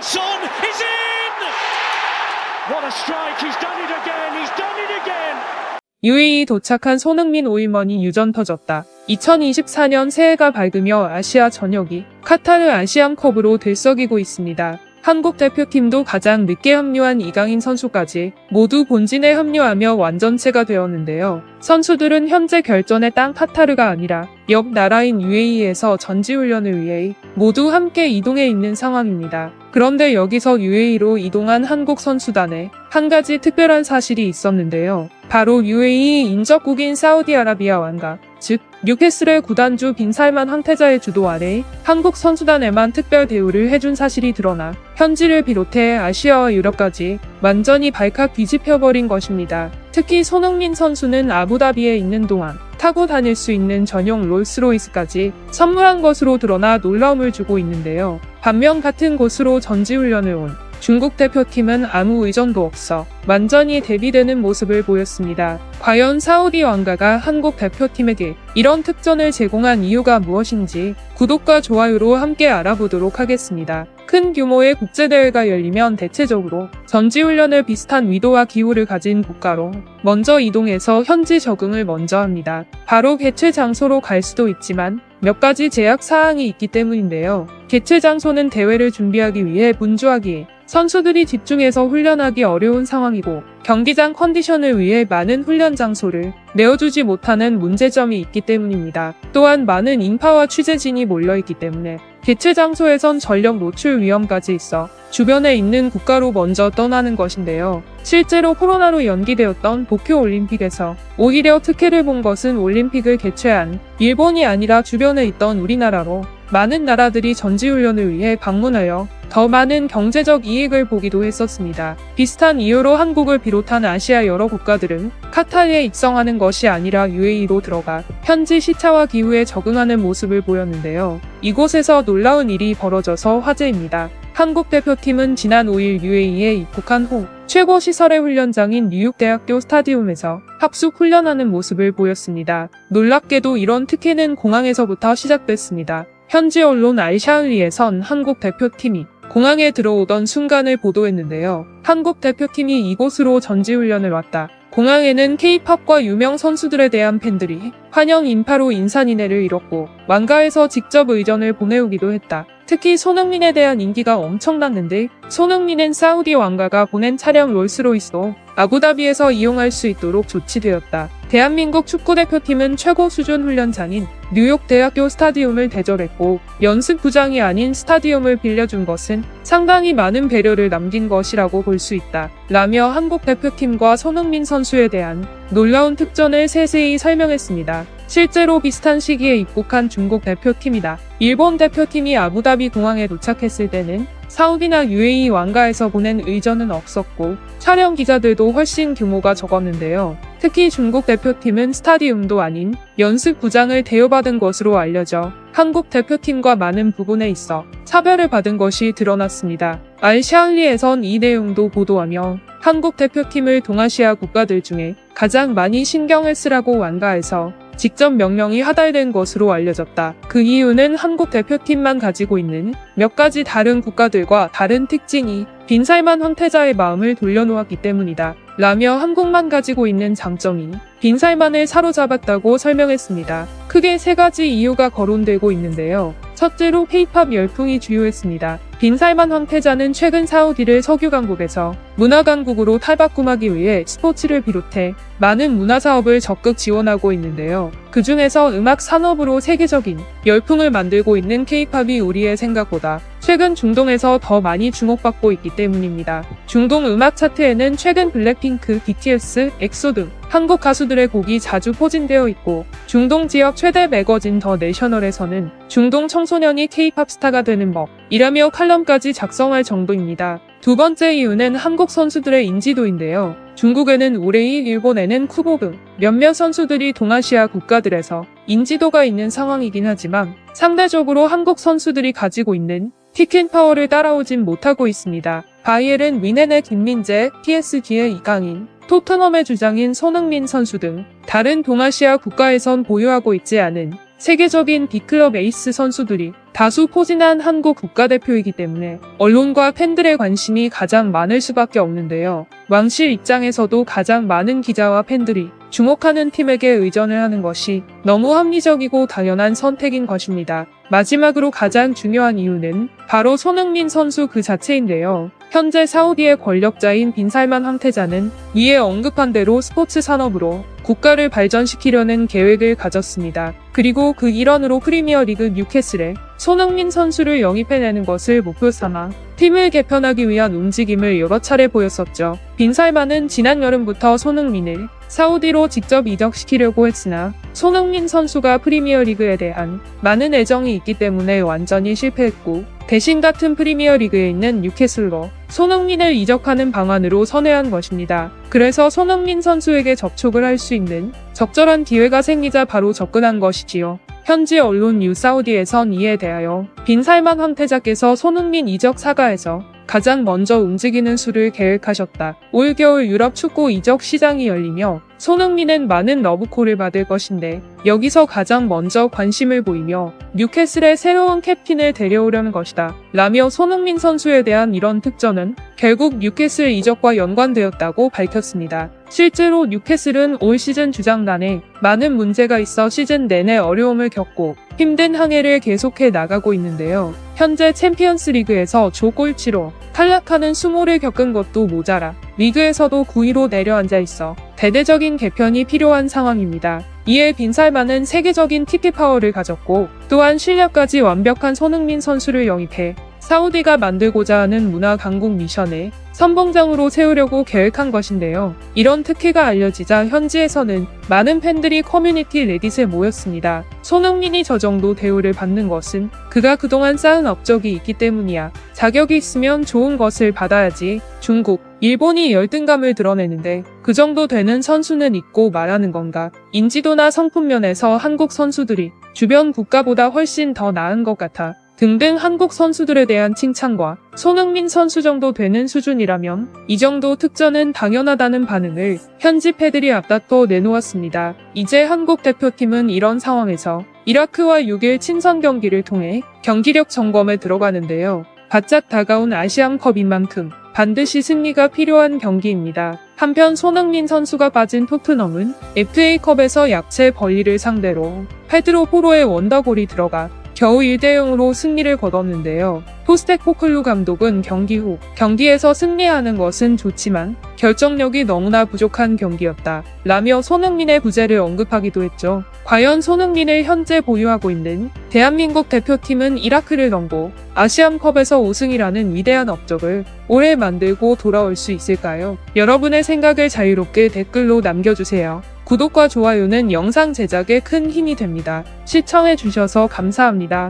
And Son is in! What a strike, he's done it again, he's done it again! UAE 도착한 손흥민 오일머니 유전 터졌다. 2024년 새해가 밝으며 아시아 전역이 카타르 아시안컵으로 들썩이고 있습니다. 한국 대표팀도 가장 늦게 합류한 이강인 선수까지 모두 본진에 합류하며 완전체가 되었는데요. 선수들은 현재 결전의 땅 카타르가 아니라 옆 나라인 UAE에서 전지훈련을 위해 모두 함께 이동해 있는 상황입니다. 그런데 여기서 UAE로 이동한 한국 선수단에 한 가지 특별한 사실이 있었는데요. 바로 UAE 인접국인 사우디아라비아 왕가, 즉 뉴캐슬의 구단주 빈살만 황태자의 주도 아래 한국 선수단에만 특별 대우를 해준 사실이 드러나 현지를 비롯해 아시아와 유럽까지 완전히 발칵 뒤집혀버린 것입니다. 특히 손흥민 선수는 아부다비에 있는 동안 타고 다닐 수 있는 전용 롤스로이스까지 선물한 것으로 드러나 놀라움을 주고 있는데요. 반면 같은 곳으로 전지훈련을 온 중국 대표팀은 아무 의전도 없어 완전히 대비되는 모습을 보였습니다. 과연 사우디 왕가가 한국 대표팀에게 이런 특전을 제공한 이유가 무엇인지 구독과 좋아요로 함께 알아보도록 하겠습니다. 큰 규모의 국제대회가 열리면 대체적으로 전지훈련을 비슷한 위도와 기후를 가진 국가로 먼저 이동해서 현지 적응을 먼저 합니다. 바로 개최 장소로 갈 수도 있지만 몇 가지 제약 사항이 있기 때문인데요. 개최 장소는 대회를 준비하기 위해 분주하기에 선수들이 집중해서 훈련하기 어려운 상황이고 경기장 컨디션을 위해 많은 훈련 장소를 내어주지 못하는 문제점이 있기 때문입니다. 또한 많은 인파와 취재진이 몰려있기 때문에 개최 장소에선 전력 노출 위험까지 있어 주변에 있는 국가로 먼저 떠나는 것인데요. 실제로 코로나로 연기되었던 도쿄올림픽에서 오히려 특혜를 본 것은 올림픽을 개최한 일본이 아니라 주변에 있던 우리나라로 많은 나라들이 전지훈련을 위해 방문하여 더 많은 경제적 이익을 보기도 했었습니다. 비슷한 이유로 한국을 비롯한 아시아 여러 국가들은 카타르에 입성하는 것이 아니라 UAE로 들어가 현지 시차와 기후에 적응하는 모습을 보였는데요. 이곳에서 놀라운 일이 벌어져서 화제입니다. 한국 대표팀은 지난 5일 UAE에 입국한 후 최고 시설의 훈련장인 뉴욕대학교 스타디움에서 합숙 훈련하는 모습을 보였습니다. 놀랍게도 이런 특혜는 공항에서부터 시작됐습니다. 현지 언론 알샤흘리에선 한국 대표팀이 공항에 들어오던 순간을 보도했는데요. 한국 대표팀이 이곳으로 전지훈련을 왔다. 공항에는 K-팝과 유명 선수들에 대한 팬들이 환영 인파로 인산인해를 이뤘고 왕가에서 직접 의전을 보내오기도 했다. 특히 손흥민에 대한 인기가 엄청났는데 손흥민은 사우디 왕가가 보낸 차량 롤스로이스도 아부다비에서 이용할 수 있도록 조치되었다. 대한민국 축구대표팀은 최고 수준 훈련장인 뉴욕 대학교 스타디움을 대절했고 연습구장이 아닌 스타디움을 빌려준 것은 상당히 많은 배려를 남긴 것이라고 볼 수 있다. 라며 한국 대표팀과 손흥민 선수에 대한 놀라운 특전을 세세히 설명했습니다. 실제로 비슷한 시기에 입국한 중국 대표팀이다. 일본 대표팀이 아부다비 공항에 도착했을 때는 사우디나 UAE 왕가에서 보낸 의전은 없었고 촬영 기자들도 훨씬 규모가 적었는데요. 특히 중국 대표팀은 스타디움도 아닌 연습구장을 대여받은 것으로 알려져 한국 대표팀과 많은 부분에 있어 차별을 받은 것이 드러났습니다. 알샤흘리에선 이 내용도 보도하며 한국 대표팀을 동아시아 국가들 중에 가장 많이 신경을 쓰라고 왕가에서 직접 명령이 하달된 것으로 알려졌다. 그 이유는 한국 대표팀만 가지고 있는 몇 가지 다른 국가들과 다른 특징이 빈살만 황태자의 마음을 돌려놓았기 때문이다. 라며 한국만 가지고 있는 장점이 빈살만을 사로잡았다고 설명했습니다. 크게 세 가지 이유가 거론되고 있는데요. 첫째로 K-팝 열풍이 주요했습니다. 빈살만 황태자는 최근 사우디를 석유 강국에서 문화 강국으로 탈바꿈하기 위해 스포츠를 비롯해 많은 문화 사업을 적극 지원하고 있는데요. 그 중에서 음악 산업으로 세계적인 열풍을 만들고 있는 K-팝이 우리의 생각보다 최근 중동에서 더 많이 주목받고 있기 때문입니다. 중동 음악 차트에는 최근 블랙핑크, BTS, 엑소 등 한국 가수들의 곡이 자주 포진되어 있고 중동 지역 최대 매거진 더 내셔널에서는 중동 청소년이 K-팝 스타가 되는 법이라며 칼럼까지 작성할 정도입니다. 두 번째 이유는 한국 선수들의 인지도인데요. 중국에는 우레이, 일본에는 쿠보 등 몇몇 선수들이 동아시아 국가들에서 인지도가 있는 상황이긴 하지만 상대적으로 한국 선수들이 가지고 있는 티켓 파워를 따라오진 못하고 있습니다. 바이엘은 위넨의 김민재, PSG의 이강인, 토트넘의 주장인 손흥민 선수 등 다른 동아시아 국가에선 보유하고 있지 않은 세계적인 B클럽 에이스 선수들이 다수 포진한 한국 국가대표이기 때문에 언론과 팬들의 관심이 가장 많을 수밖에 없는데요. 왕실 입장에서도 가장 많은 기자와 팬들이 주목하는 팀에게 의전을 하는 것이 너무 합리적이고 당연한 선택인 것입니다. 마지막으로 가장 중요한 이유는 바로 손흥민 선수 그 자체인데요. 현재 사우디의 권력자인 빈살만 황태자는 위에 언급한 대로 스포츠 산업으로 국가를 발전시키려는 계획을 가졌습니다. 그리고 그 일환으로 프리미어리그 뉴캐슬에 손흥민 선수를 영입해내는 것을 목표 삼아 팀을 개편하기 위한 움직임을 여러 차례 보였었죠. 빈살만은 지난 여름부터 손흥민을 사우디로 직접 이적시키려고 했으나 손흥민 선수가 프리미어리그에 대한 많은 애정이 있기 때문에 완전히 실패했고, 대신 같은 프리미어리그에 있는 뉴캐슬로 손흥민을 이적하는 방안으로 선회한 것입니다. 그래서 손흥민 선수에게 접촉을 할 수 있는 적절한 기회가 생기자 바로 접근한 것이지요. 현지 언론 뉴사우디에선 이에 대하여 빈살만 황태자께서 손흥민 이적 사가에서 가장 먼저 움직이는 수를 계획하셨다. 올겨울 유럽 축구 이적 시장이 열리며 손흥민은 많은 러브콜을 받을 것인데 여기서 가장 먼저 관심을 보이며 뉴캐슬의 새로운 캡틴을 데려오려는 것이다. 라며 손흥민 선수에 대한 이런 특전은 결국 뉴캐슬 이적과 연관되었다고 밝혔습니다. 실제로 뉴캐슬은 올 시즌 주장단에 많은 문제가 있어 시즌 내내 어려움을 겪고 힘든 항해를 계속해 나가고 있는데요. 현재 챔피언스 리그에서 조꼴찌로 탈락하는 수모를 겪은 것도 모자라 리그에서도 9위로 내려앉아 있어 대대적인 개편이 필요한 상황입니다. 이에 빈살만은 세계적인 TP 파워를 가졌고 또한 실력까지 완벽한 손흥민 선수를 영입해 사우디가 만들고자 하는 문화 강국 미션을 선봉장으로 세우려고 계획한 것인데요. 이런 특혜가 알려지자 현지에서는 많은 팬들이 커뮤니티 레딧에 모였습니다. 손흥민이 저 정도 대우를 받는 것은 그가 그동안 쌓은 업적이 있기 때문이야. 자격이 있으면 좋은 것을 받아야지. 중국, 일본이 열등감을 드러내는데 그 정도 되는 선수는 있고 말하는 건가? 인지도나 성품 면에서 한국 선수들이 주변 국가보다 훨씬 더 나은 것 같아. 등등 한국 선수들에 대한 칭찬과 손흥민 선수 정도 되는 수준이라면 이 정도 특전은 당연하다는 반응을 현지 패들이 앞다퉈 내놓았습니다. 이제 한국 대표팀은 이런 상황에서 이라크와 6일 친선 경기를 통해 경기력 점검에 들어가는데요. 바짝 다가온 아시안컵인 만큼 반드시 승리가 필요한 경기입니다. 한편 손흥민 선수가 빠진 토트넘은 FA컵에서 약체 벌리를 상대로 페드로 포로의 원더골이 들어가 겨우 1대0으로 승리를 거뒀는데요. 포스테코글루 감독은 경기 후 경기에서 승리하는 것은 좋지만 결정력이 너무나 부족한 경기였다 라며 손흥민의 부재를 언급하기도 했죠. 과연 손흥민을 현재 보유하고 있는 대한민국 대표팀은 이라크를 넘고 아시안컵에서 5승이라는 위대한 업적을 올해 만들고 돌아올 수 있을까요? 여러분의 생각을 자유롭게 댓글로 남겨주세요. 구독과 좋아요는 영상 제작에 큰 힘이 됩니다. 시청해주셔서 감사합니다.